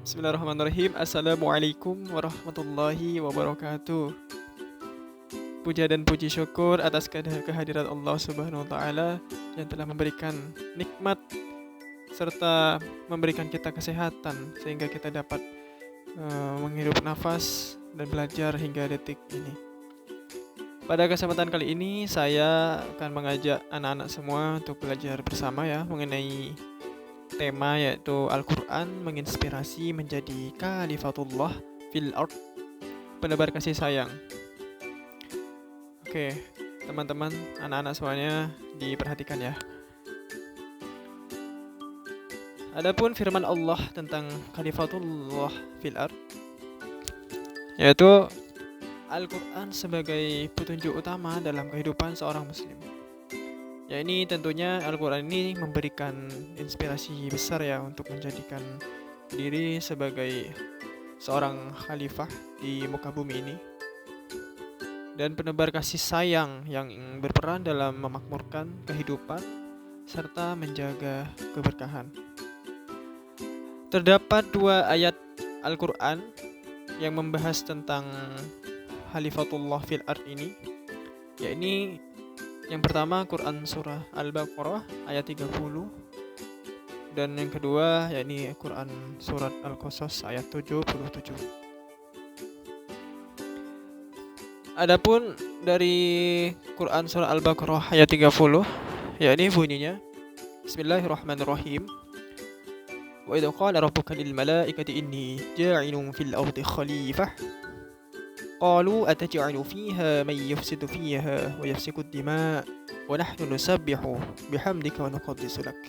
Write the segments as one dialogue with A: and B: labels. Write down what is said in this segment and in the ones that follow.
A: Bismillahirrahmanirrahim. Assalamualaikum warahmatullahi wabarakatuh. Puja dan puji syukur atas kehadirat Allah Subhanahu wa taala yang telah memberikan nikmat serta memberikan kita kesehatan sehingga kita dapat menghirup nafas dan belajar hingga detik ini. Pada kesempatan kali ini saya akan mengajak anak-anak semua untuk belajar bersama ya mengenai tema yaitu Al-Quran menginspirasi menjadi Khalifatullah fil ard, penebar kasih sayang. Oke, teman-teman, anak-anak semuanya diperhatikan ya. Adapun firman Allah tentang Khalifatullah fil ard, yaitu Al-Quran sebagai petunjuk utama dalam kehidupan seorang muslim. Ya, ini tentunya Al-Quran ini memberikan inspirasi besar ya untuk menjadikan diri sebagai seorang khalifah di muka bumi ini dan penebar kasih sayang yang berperan dalam memakmurkan kehidupan serta menjaga keberkahan. Terdapat 2 ayat Al-Quran yang membahas tentang Khalifatullah fil ard ini, yakni yang pertama Quran surah Al-Baqarah ayat 30 dan yang kedua yakni Quran surat Al-Qasas ayat 77. Adapun dari Quran surah Al-Baqarah ayat 30 yakni bunyinya Bismillahirrahmanirrahim. Wa idza qala rabbuka lil malaikati inni ja'ilun fil ardi khalifah قالوا أتجعل فيها من يفسد فيها ويسفك الدماء ونحن نسبح بحمدك ونقدس لك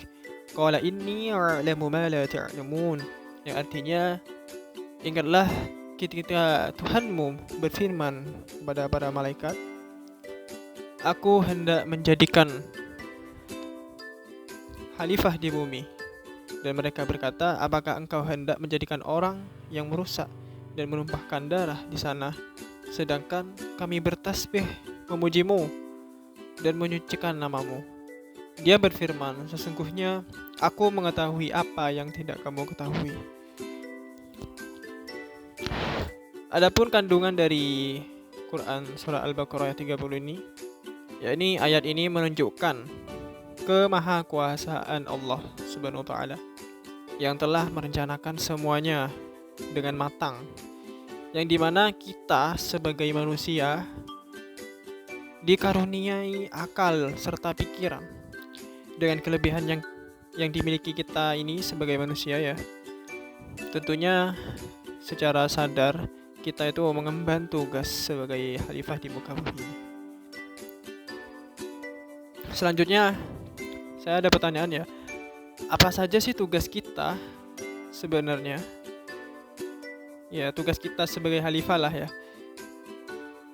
A: قال إني أعلم ما لا تعلمون, yang artinya ingatlah ketika Tuhanmu berfirman kepada para malaikat, aku hendak menjadikan khalifah di bumi, dan mereka berkata, apakah engkau hendak menjadikan orang yang merusak dan menumpahkan darah di sana, sedangkan kami bertasbih memujimu dan menyucikan namamu. Dia berfirman, sesungguhnya aku mengetahui apa yang tidak kamu ketahui. Adapun kandungan dari Quran surah Al-Baqarah ayat 30 ini, yakni ayat ini menunjukkan kemahakuasaan Allah Subhanahu wa taala yang telah merencanakan semuanya dengan matang, yang dimana kita sebagai manusia dikaruniai akal serta pikiran dengan kelebihan yang dimiliki kita ini sebagai manusia ya. Tentunya secara sadar kita itu mengemban tugas sebagai khalifah di muka bumi. Selanjutnya saya ada pertanyaan ya, apa saja sih tugas kita sebenarnya? Ya, tugas kita sebagai khalifah lah ya.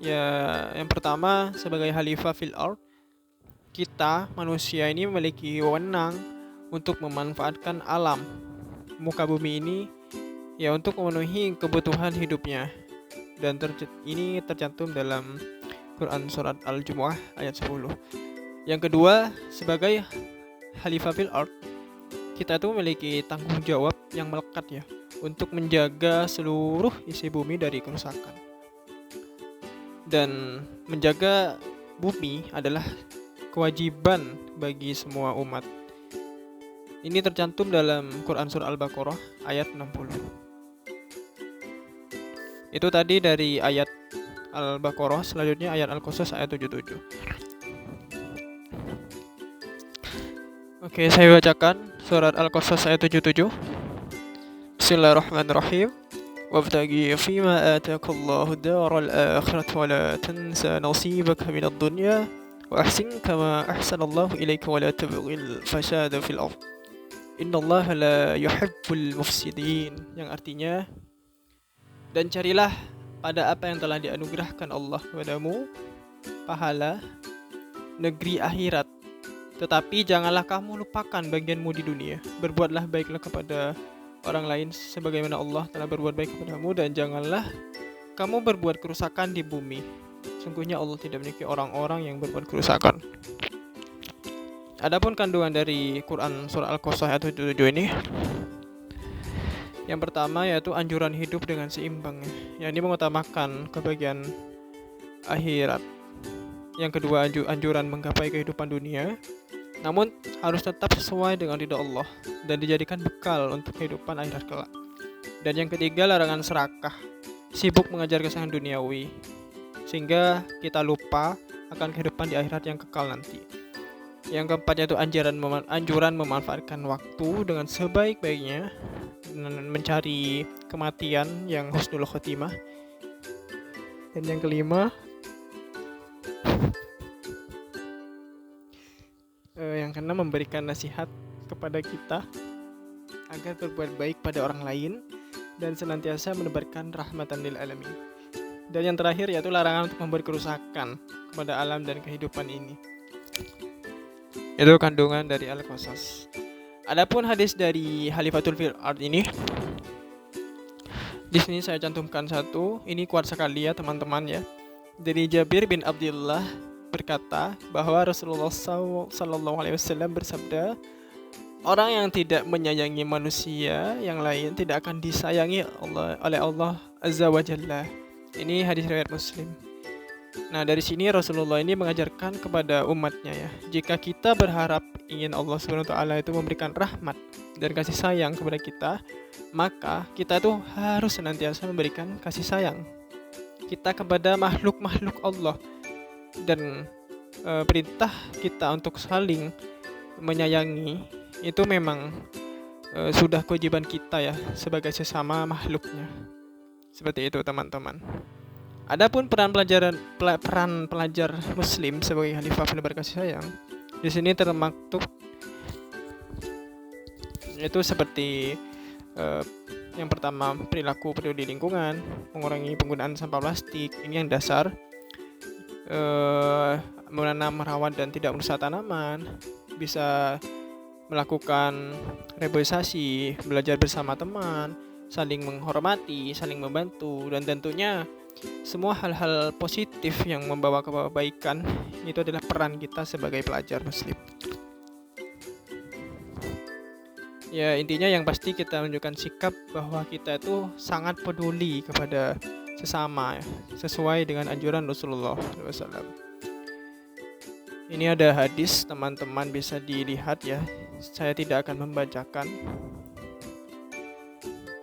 A: Ya, yang pertama sebagai khalifah fil ard, kita manusia ini memiliki wewenang untuk memanfaatkan alam muka bumi ini ya untuk memenuhi kebutuhan hidupnya. Dan ini tercantum dalam Quran surat Al-Jumu'ah ayat 10. Yang kedua, sebagai khalifah fil ard, kita itu memiliki tanggung jawab yang melekat ya untuk menjaga seluruh isi bumi dari kerusakan. Dan menjaga bumi adalah kewajiban bagi semua umat. Ini tercantum dalam Quran surah Al-Baqarah ayat 60. Itu tadi dari ayat Al-Baqarah, selanjutnya ayat Al-Qasas ayat 77. Oke, saya bacakan surat Al-Qasas ayat 77. Bismillahirrahmanirrahim. Wabtaghi fima atakallahu daral akhirah wa la tansa nasibaka minad dunya wa ahsin kama ahsanallahu ilaika wa la tabghil fasada fil ardh innallaha la yuhibbul mufsidin, yang artinya, dan carilah pada apa yang telah dianugerahkan Allah kepadamu, pahala negeri akhirat, tetapi janganlah kamu lupakan bagianmu di dunia. Berbuatlah baiklah kepada orang lain sebagaimana Allah telah berbuat baik kepadamu, dan janganlah kamu berbuat kerusakan di bumi. Sungguhnya Allah tidak memiliki orang-orang yang berbuat kerusakan. Adapun kandungan dari Quran surah Al-Qasas ayat 77 ini, Yang pertama yaitu anjuran hidup dengan seimbang, ya. Yang ini mengutamakan kebahagiaan akhirat. Yang kedua, anjuran menggapai kehidupan dunia, namun harus tetap sesuai dengan ridha Allah dan dijadikan bekal untuk kehidupan akhirat kelak. Dan yang ketiga, larangan serakah, sibuk mengejar kesenangan duniawi, sehingga kita lupa akan kehidupan di akhirat yang kekal nanti. Yang keempat yaitu anjuran memanfaatkan waktu dengan sebaik-baiknya, mencari kematian yang husnul khotimah. Dan yang kelima, yang keenam, memberikan nasihat kepada kita agar berbuat baik pada orang lain dan senantiasa menebarkan rahmatan lil alamin. Dan yang terakhir yaitu larangan untuk memberi kerusakan kepada alam dan kehidupan ini. Itu kandungan dari Al-Qasas. Adapun hadis dari Khalifatul fil ard ini, di sini saya cantumkan satu. Ini kuat sekali ya teman-teman ya. Dari Jabir bin Abdullah berkata bahwa Rasulullah SAW bersabda, orang yang tidak menyayangi manusia yang lain tidak akan disayangi oleh Allah Azza wa Jalla. Ini hadis riwayat Muslim. Nah, dari sini Rasulullah ini mengajarkan kepada umatnya ya, jika kita berharap ingin Allah SWT itu memberikan rahmat dan kasih sayang kepada kita, maka kita tuh harus senantiasa memberikan kasih sayang kita kepada makhluk-makhluk Allah. Dan perintah kita untuk saling menyayangi itu memang sudah kewajiban kita ya sebagai sesama makhluknya. Seperti itu teman-teman. Adapun peran pelajar muslim sebagai khalifah penebar kasih sayang, di sini termaktub itu seperti yang pertama, perilaku peduli lingkungan, mengurangi penggunaan sampah plastik, ini yang dasar. Menanam, merawat dan tidak merusak tanaman, bisa melakukan reboisasi, belajar bersama teman, saling menghormati, saling membantu, dan tentunya semua hal-hal positif yang membawa kebaikan. Itu adalah peran kita sebagai pelajar muslim. Ya, intinya yang pasti kita menunjukkan sikap bahwa kita itu sangat peduli kepada sesama ya, sesuai dengan anjuran Rasulullah SAW. Ini ada hadis, teman-teman bisa dilihat ya. Saya tidak akan membacakan.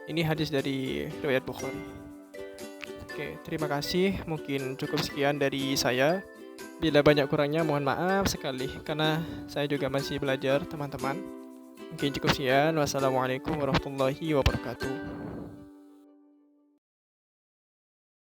A: Ini hadis dari riwayat Bukhari. Oke, terima kasih. Mungkin cukup sekian dari saya. Bila banyak kurangnya mohon maaf sekali, karena saya juga masih belajar teman-teman. Mungkin cukup sekian. Wassalamualaikum warahmatullahi wabarakatuh.